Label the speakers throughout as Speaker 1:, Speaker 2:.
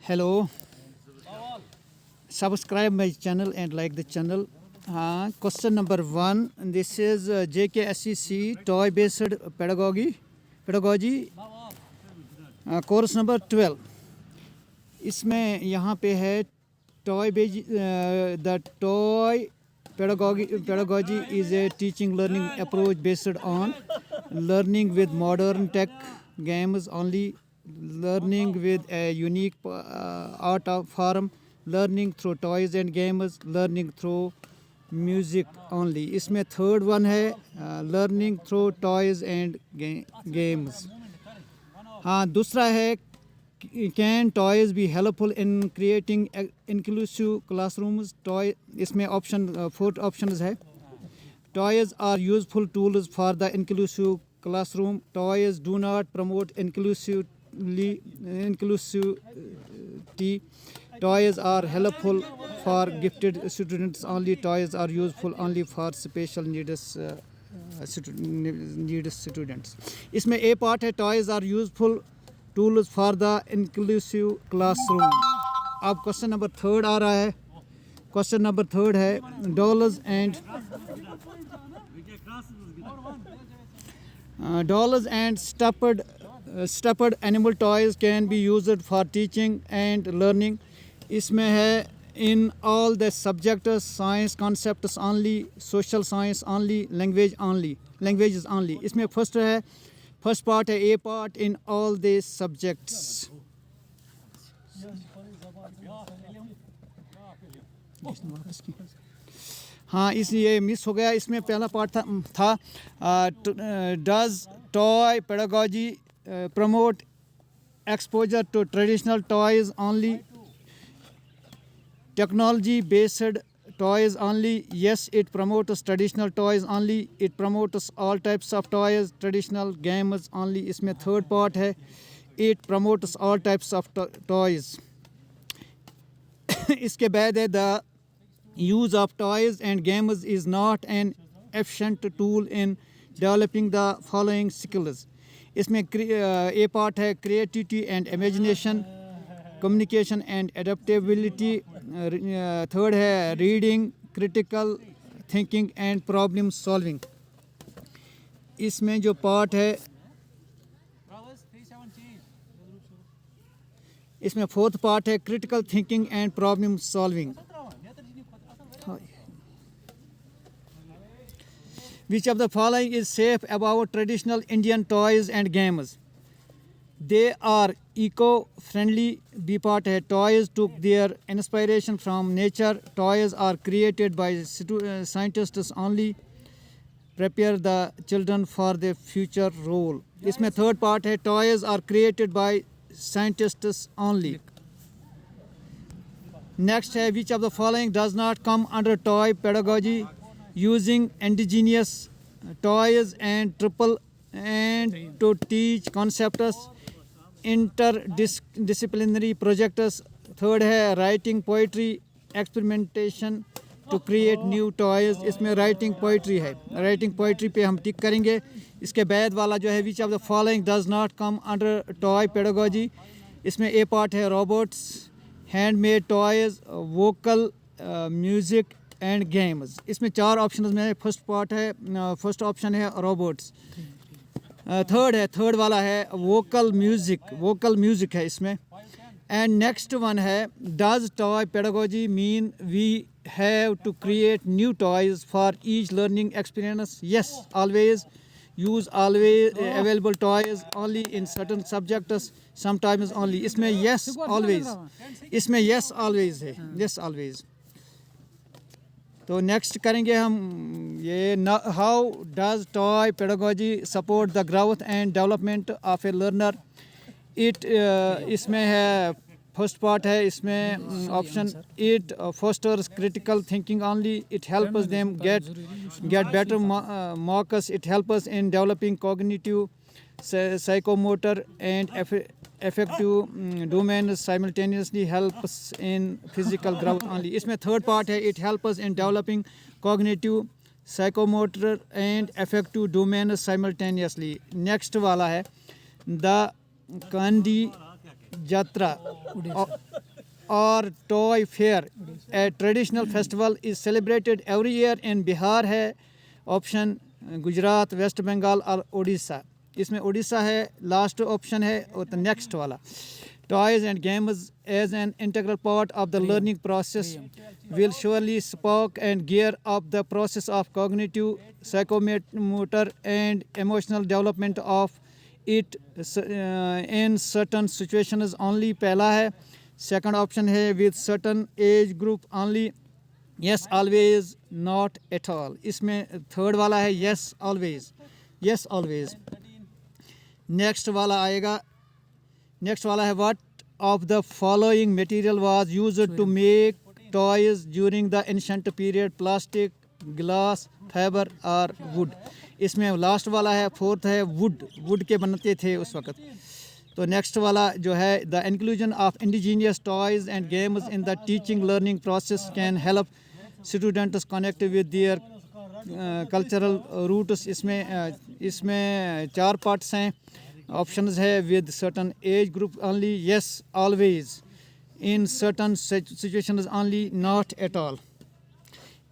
Speaker 1: Hello, subscribe my channel and like the channel. Question number 1. This is JKSEC toy based pedagogy course number 12. इसमें यहाँ पे है the toy pedagogy is a teaching learning approach based on learning with modern tech games only, learning with a unique art form, learning through toys and games, learning through music only. इसमें third one है learning through toys and games. हाँ, दूसरा है can toys be helpful in creating inclusive classrooms? Toy इसमें four options है. Toys are useful tools for the inclusive classroom. Toys do not promote inclusivity. Toys are helpful for gifted students only. Toys are useful only for special needs students. इसमें A part है toys are useful tools for the inclusive classroom. अब question number 3 आ रहा है. Question number 3 है dolls and stuffed animal toys can be used for teaching and learning. इसमें है in all the subjects, science concepts only, social science only, languages only. इसमें first part है A part in all these subjects. हाँ, इसलिए miss हो गया. इसमें पहला पार्ट था does toy pedagogy promote exposure to traditional toys only, technology based toys only? Yes, it promotes traditional toys only. It promotes all types of toys, traditional games only. इसमें third part है it promotes all types of toys. इसके बाद है the use of toys and games is not an efficient tool in developing the following skills. इसमें A part है creativity and imagination, communication and adaptability. Third है reading, critical thinking and problem solving. इसमें जो part है इसमें fourth part है critical thinking and problem solving. Which of the following is safe about traditional Indian toys and games? They are eco-friendly. B part है toys took their inspiration from nature. Toys are created by scientists only. Prepare the children for their future role. इसमें third part है toys are created by scientists only. Next है which of the following does not come under toy pedagogy? Using indigenous toys and to teach concepts, interdisciplinary projects. Third है writing poetry, experimentation to create new toys. इसमें writing poetry है. writing poetry पे हम टिक करेंगे. इसके बाद वाला जो है which of the following does not come under toy pedagogy? इसमें A part है robots, handmade toys, vocal music and games. इसमें 4 ऑप्शन में फर्स्ट ऑप्शन है रोबोट्स. थर्ड वाला है वोकल म्यूजिक है इसमें. एंड नेक्स्ट वन है does toy pedagogy mean we have to create new toys for each learning experience? Yes, always use always available toys only in certain subjects, sometimes only. इसमें yes always है. Yes always. तो next करेंगे हम ये how does toy pedagogy support the growth and development of A learner? इसमें है first part है इसमें option it fosters critical thinking only. It helps them get better marks. It helps in developing cognitive, psychomotor and affective domains simultaneously helps in physical growth only. इसमें third part है it helps in developing cognitive, psychomotor and affective domains simultaneously. Next वाला है the Gandhi Jatra or Toy Fair, a traditional festival, is celebrated every year in Bihar है option Gujarat, waste Bengal और उड़ीसा। इसमें उड़ीसा है last option है और next वाला। Toys and games as an integral part of the learning process will surely spark and gear up the process of cognitive, psychomotor and emotional development of it in certain situations only। पहला है। Second option है with certain age group only, yes always, not at all। इसमें third वाला है yes always, yes always। Next वाला आएगा, next वाला है what of the following material was used to make toys during the ancient period, plastic, glass, fibre और would. इसमें last वाला है फोर्थ है वुड, वुड के बनते थे उस वक्त। तो नेक्स्ट वाला जो है the inclusion of indigenous toys and games in the teaching learning process can help students connect with their cultural roots. इसमें चार पार्ट्स हैं। ऑप्शंस है with certain age group only, yes always, in certain situations only, not at all.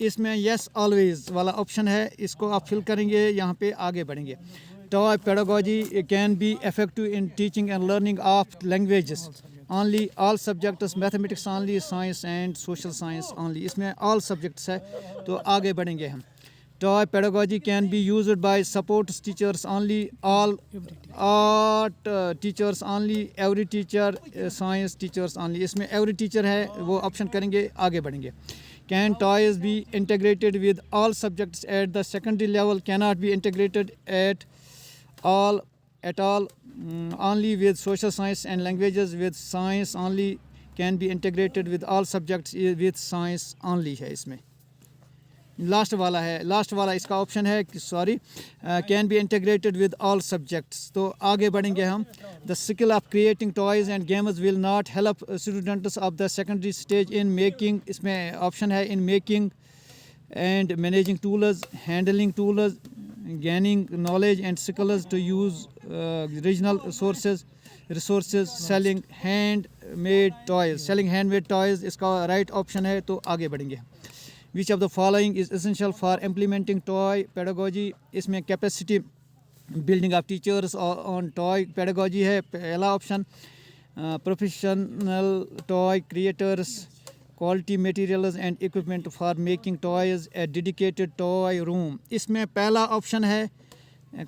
Speaker 1: इसमें yes always वाला option है, इसको आप fill करेंगे, यहाँ पे आगे बढ़ेंगे। Toy pedagogy can be effective in teaching and learning of languages only, all subjects, mathematics only, science and social science only. इसमें ऑल सब्जेक्ट्स है, तो आगे बढ़ेंगे हम। Toy pedagogy can be used by support teachers only, all art teachers only, every teacher, science teachers only. इसमें every teacher है, वो option करेंगे, आगे बढ़ेंगे। Can toys be integrated with all subjects at the secondary level? Cannot be integrated at all, only with social science and languages, with science only। Can be integrated with all subjects with science only है। इसमें last वाला है, last वाला इसका option है कि sorry can be integrated with all subjects. तो आगे बढ़ेंगे हम। The skill of creating toys and games will not help students of the secondary stage in making. इसमें ऑप्शन है in making and managing tools, handling tools, gaining knowledge and skills to use regional resources, selling handmade toys, selling handmade toys इसका right option है। तो आगे बढ़ेंगे। Which of the following is essential for implementing toy pedagogy? इसमें capacity building of teachers on toy pedagogy है पहला option. Professional toy creators, quality materials and equipment for making toys, A dedicated toy room. इसमें पहला option है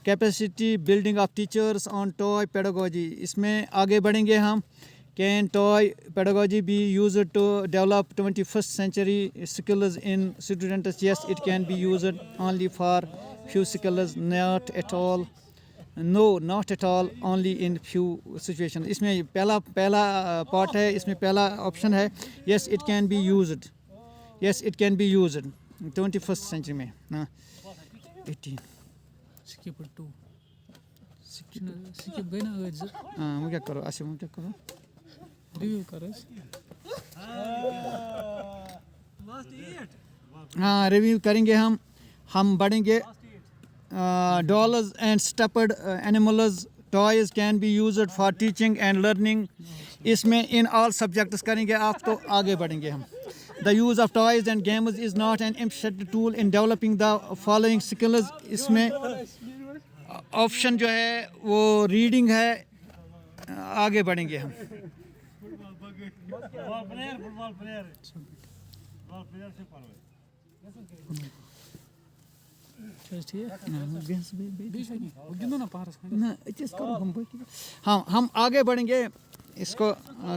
Speaker 1: capacity building of teachers on toy pedagogy. इसमें आगे बढ़ेंगे हम। Can toy pedagogy be used to develop 21st century skills in students? Yes, it can be used only for few skills, not at all. No, not at all, only in few situations। इसमें पहला part है, इसमें पहला option है yes it can be used, yes it can be used 21st century में। हाँ 18
Speaker 2: skip 2 skip गए ना आज।
Speaker 1: हाँ वो क्या करो, आशिफ वो क्या करो,
Speaker 2: रिव्यू करो।
Speaker 1: हाँ रिव्यू करेंगे हम बढ़ेंगे। Dolls and stuffed animals toys can be used for teaching and learning. इसमें इन ऑल सब्जेक्ट्स करेंगे आप। तो आगे बढ़ेंगे हम। The use of toys and games is not an effective tool in developing the following skills. इसमें option जो है वो रीडिंग है। आगे बढ़ेंगे हम।
Speaker 3: फुटबॉल प्लेयर से पालो
Speaker 1: हम आगे बढ़ेंगे इसको।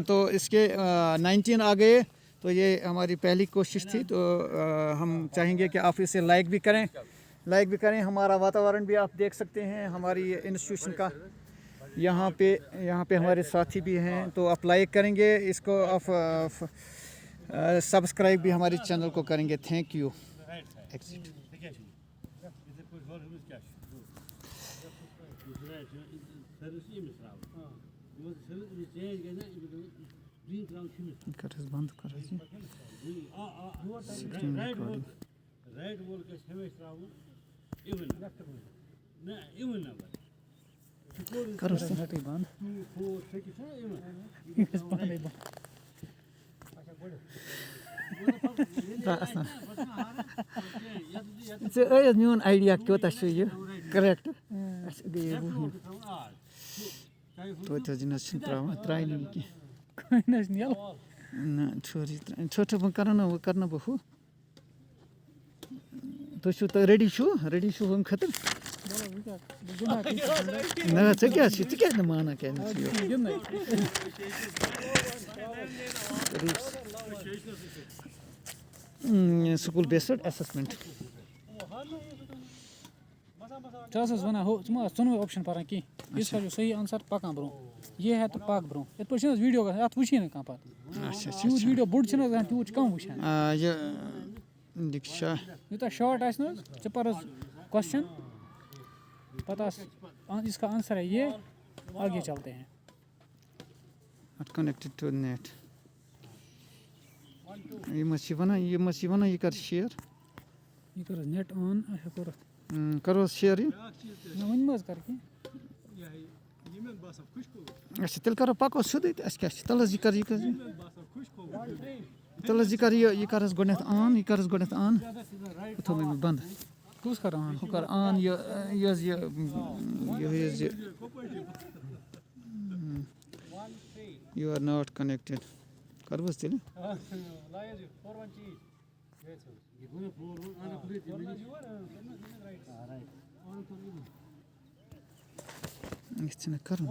Speaker 1: तो इसके 19 आ गए। तो ये हमारी पहली कोशिश थी। तो हम चाहेंगे कि आप इसे लाइक भी करें। हमारा वातावरण भी आप देख सकते हैं हमारी इंस्टीट्यूशन का। यहाँ पे हमारे साथी भी हैं। तो आप लाइक करेंगे इसको, आप सब्सक्राइब भी हमारे चैनल को करेंगे। Thank you. एग्जिट बंद कर करो
Speaker 2: नटी बंद
Speaker 3: 2 4 6 छ यमा
Speaker 2: इस पानी बंद
Speaker 1: ज न्यून आइडिया क्यों छ यो करेक्ट तो जिन त्राइन की
Speaker 2: कोई नहीं यार
Speaker 1: ना छोरी छोटो करना वो करना बहु तो शू तो रेडी शू हम खतर
Speaker 2: बोलो भी क्या गुना
Speaker 1: ना क्या माना क्या स्कूल बेस्ड असेसमेंट
Speaker 2: चास वना हो तुम सुनो ऑप्शन पर की इसका जो सही आंसर पका ब्रो ये है तो पाक ब्रो ये तो वीडियो का हाथ वुशी ना कहां पर
Speaker 1: अच्छा
Speaker 2: ट्यूट वीडियो बुड छना ट्यूट कम वुशा
Speaker 1: ये दीक्षा
Speaker 2: ये तो शॉर्ट आस न पर क्वेश्चन पता इसका आंसर है ये आगे चलते हैं
Speaker 1: नॉट कनेक्टेड टू नेट ये मशीबना ये कर शेयर
Speaker 2: ये कर नेट ऑन अच्छा
Speaker 1: करो शेयर ये
Speaker 2: ना वन मज करके
Speaker 3: यमन बासा खुशको
Speaker 1: अच्छा तेल करो पको सुद क्या तल जी कर
Speaker 3: बासा खुशको
Speaker 1: तल जी कर ये करस गोनेथ ऑन ये करस गोनेथ ऑन तो मैं बंद
Speaker 2: कुछ कर रहा
Speaker 1: हो कर ऑन ये you are not connected कर बस तेल
Speaker 3: लायज 41 चीज ये बोले 41 आना खुद
Speaker 1: इसने करो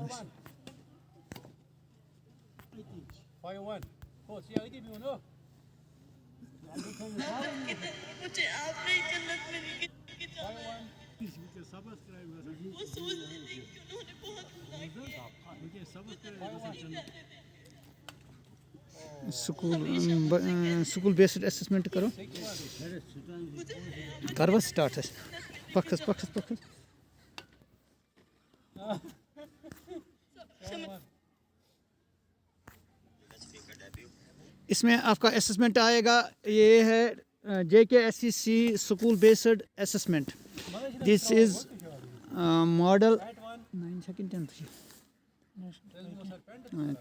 Speaker 3: 51 हो सिया इतनी भी हो ना
Speaker 4: मुझे आपने जन्नत में नहीं
Speaker 3: मुझे सब्सक्राइब
Speaker 4: वो सोच रही थी कि उन्होंने बहुत गुनाह किया
Speaker 3: मुझे सब्सक्राइब
Speaker 1: स्कूल बेस्ड असेसमेंट करो कर बस स्टार्ट है पखस इसमें आपका असेसमेंट आएगा ये है JKSEC school based assessment this is model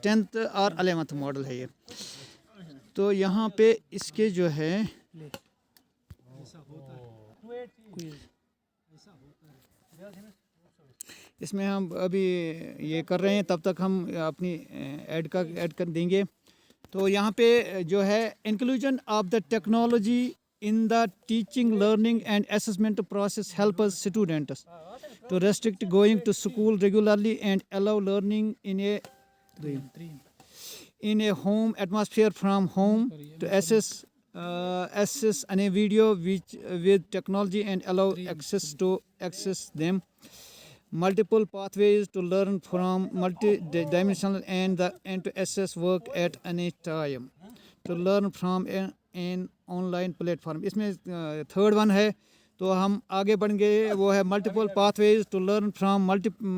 Speaker 1: 10th और 11th मॉडल है ये तो यहाँ पे इसके जो है इसमें हम अभी ये कर रहे हैं तब तक हम अपनी ऐड कर देंगे तो यहाँ पे जो है inclusion of the technology in the teaching learning and assessment process help us students to restrict going to school regularly and allow learning in a home atmosphere from home to access any video with technology and allow access them multiple pathways to learn from multi-dimensional and to access work at any time to learn from an online platform इसमें third one है तो हम आगे बढ़ेंगे वो है multiple pathways to learn from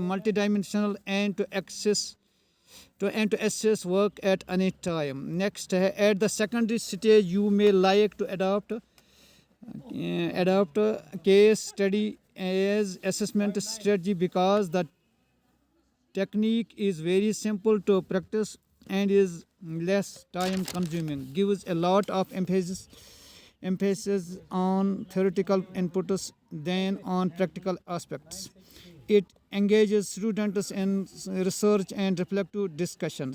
Speaker 1: multidimensional and to access work at any time next है at the secondary stage you may like to adopt case study as assessment strategy because the technique is very simple to practice and is less time consuming, gives a lot of emphasis on theoretical inputs than on practical aspects. It engages students in research and reflective discussion.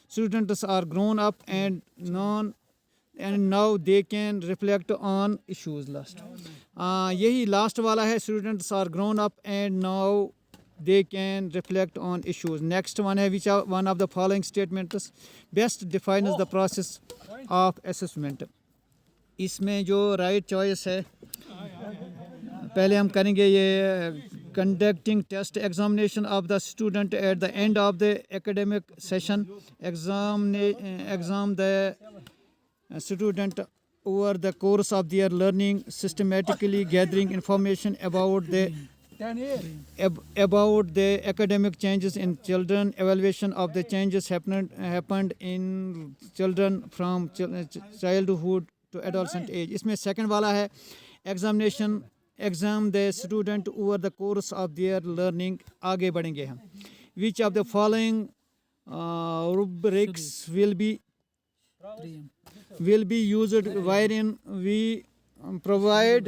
Speaker 1: Students are grown up and now they can reflect on issues. यही last वाला है students are grown up and now they can reflect on issues. Next one है which are one of the following statements best defines the process of assessment. इसमें जो right choice है पहले हम करेंगे ये conducting test examination of the student at the end of the academic session. Exam the student over the course of their learning, systematically gathering information about the academic changes in children, evaluation of the changes happened in children from childhood to adolescent age. इसमें second वाला है examination exam the student over the course of their learning. आगे बढ़ेंगे हम। विच of the following rubrics will be used wherein we provide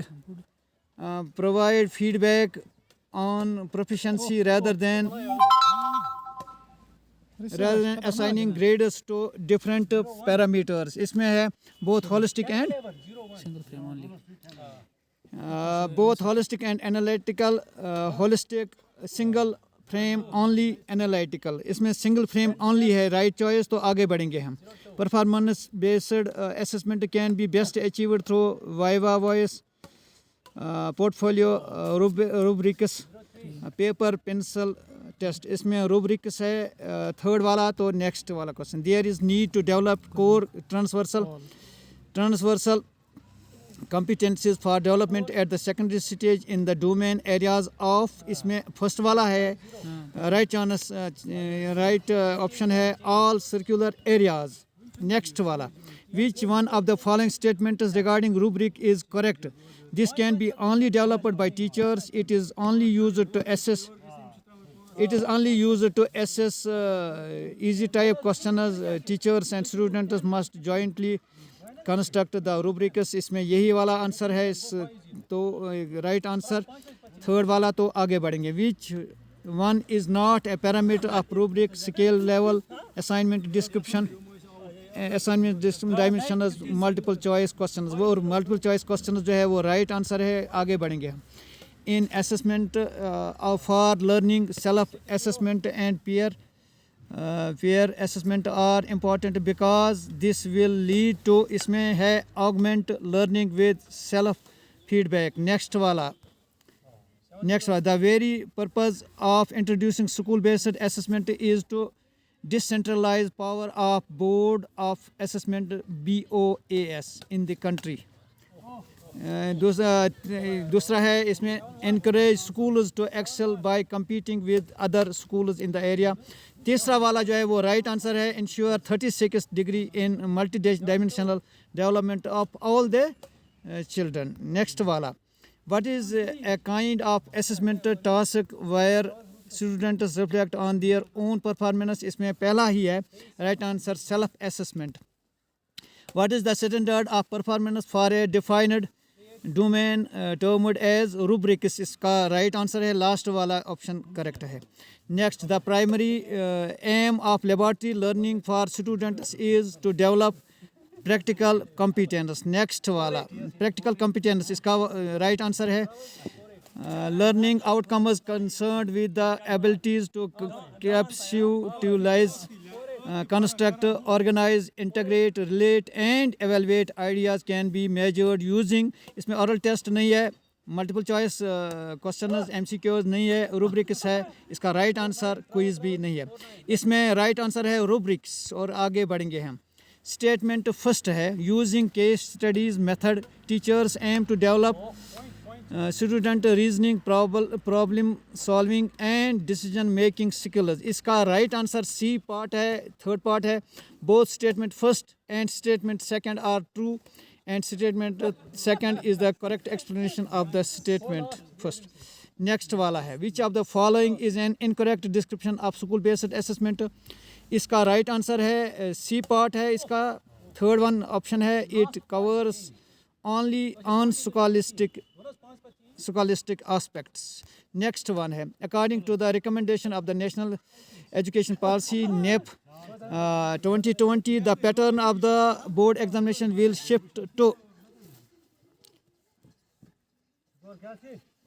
Speaker 1: feedback on proficiency rather than assigning grades to different parameters। इसमें है both holistic and analytical, holistic, single frame only, analytical। इसमें single frame only है right choice। तो आगे बढ़ेंगे हम। performance based assessment can be best achieved through viva voice, portfolio rubrics, paper pencil test। इसमें rubrics है थर्ड वाला। तो नेक्स्ट वाला question, there is need to develop core transversal competencies for development at the secondary stage in the domain areas of। इसमें first वाला है right option है all circular areas। Next वाला, which one of the following statements regarding rubric is correct? This can be only developed by teachers. It is only used to assess easy type questions। Teachers and students must jointly construct the rubrics। इसमें यही वाला answer है। तो right answer third वाला। तो आगे बढ़ेंगे। Which one is not a parameter of rubric? Scale level, assignment description, dimensions, multiple choice questions। वो मल्टीपल चॉइस क्वेश्चन जो है वो राइट आंसर है। आगे बढ़ेंगे हम। In assessment for learning, self assessment and peer assessment are important because this will lead to, इसमें है augment learning with self feedback। next वाला, the very purpose of introducing school based assessment is to decentralize power of board of assessment BOAS in the country। दूसरा है इसमें encourage schools to excel by competing with other schools in the area। तीसरा वाला जो है वो right answer है, ensure 36th degree in multi-dimensional development of all the children। Next वाला, what is a kind of assessment task where students reflect on their own performance? इसमें पहला ही है right answer, self assessment. what is the standard of performance for a defined domain termed as rubrics? इसका right answer है last वाला option correct है। Next, the primary aim of laboratory learning for students is to develop practical competence. Next वाला practical competence, इसका right answer है learning outcomes concerned with the abilities to conceptualize, construct, organize, integrate, relate and evaluate ideas can be measured using। इसमें oral test नहीं है, multiple choice questions MCQs नहीं है, rubrics है। इसका राइट आंसर क्विज भी नहीं है। इसमें राइट आंसर है रूब्रिक्स। और आगे बढ़ेंगे हम। स्टेटमेंट फर्स्ट है, using case studies method teachers aim to develop student reasoning, problem solving and decision making skills. इसका राइट आंसर सी पार्ट है, थर्ड पार्ट है। Both statement first and statement second are true and statement second is the correct explanation of the statement first. Next वाला है, which of the following is an incorrect description of school based assessment? इसका right answer है सी part है। इसका third one option है, it covers only on scholastic aspects। next one है, according to the recommendation of the National Education Policy NEP 2020 the pattern of the board examination will shift to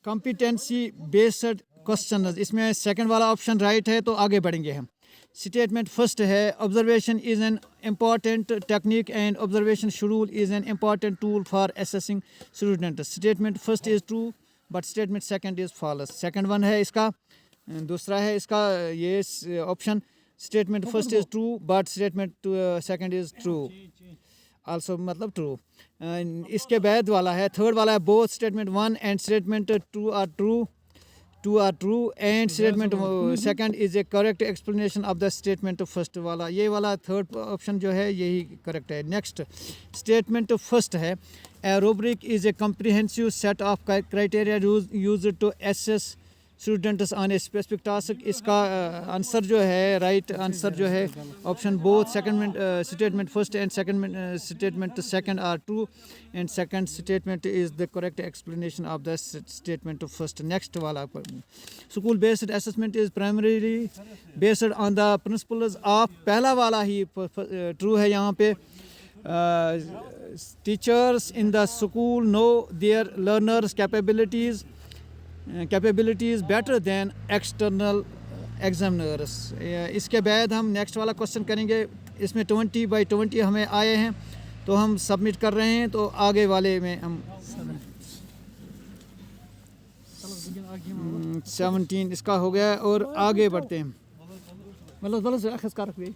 Speaker 1: competency based questions। इसमें second वाला option right है। तो आगे बढ़ेंगे हम। Statement first है, observation is an important technique and observation schedule is an important tool for assessing student. Statement first is true but statement second is false. Second one है इसका, दूसरा है इसका ये option, statement first is true but statement second is true also, मतलब true. इसके बाद वाला है थर्ड वाला है, both statement one and statement two are true 2 are true and statement second is a correct explanation of the statement first वाला, ये वाला थर्ड ऑप्शन जो है यही करेक्ट है. नेक्स्ट स्टेटमेंट फर्स्ट है a rubric is a comprehensive set of criteria used to assess students on a specific task. इसका answer जो है राइट आंसर जो है option both second statement first and second statement second are true and second statement is the correct explanation of the statement first. Next वाला school based assessment is primarily based on the principles of, पहला वाला ही true है यहाँ पे. Teachers in the school know their learners capabilities better than external examiners. इसके बाद हम नेक्स्ट वाला क्वेश्चन करेंगे. इसमें 20/20 हमें आए हैं तो हम सबमिट कर रहे हैं. तो आगे वाले में हम 17 इसका हो गया और आगे बढ़ते हैं. मतलब से अखस कर रखिए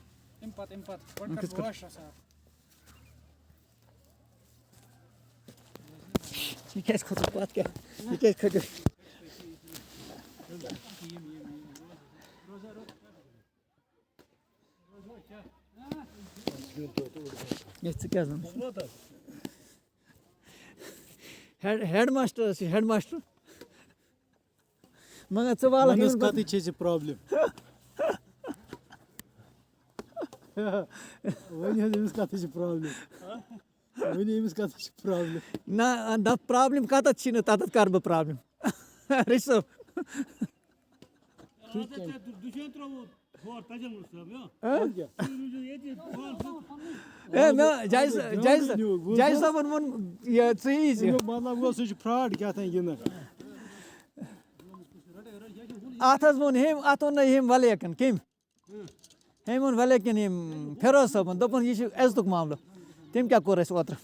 Speaker 1: ये कैसे खुद बात क्या ये कैसे खुद ये क्या हेडमास्टर मगर च वाला
Speaker 3: कति छ प्रॉब्लम वनी अमिस कति छ प्रॉब्लम वनी अमिस कति छ प्रॉब्लम
Speaker 1: ना द प्रॉब्लम कत छ न तत कर ब प्रॉब्लम रिसो जय साहब मन ये चीज
Speaker 3: मतलब वो सु फ्रॉड क्या था गिन
Speaker 1: आथस मन हेम आतो न हेम वलेकन केम हेम मन वलेकन हेम फेरोज साहब दोपन ये इज्जतुक मामला तम क्या कोर अस ओत्र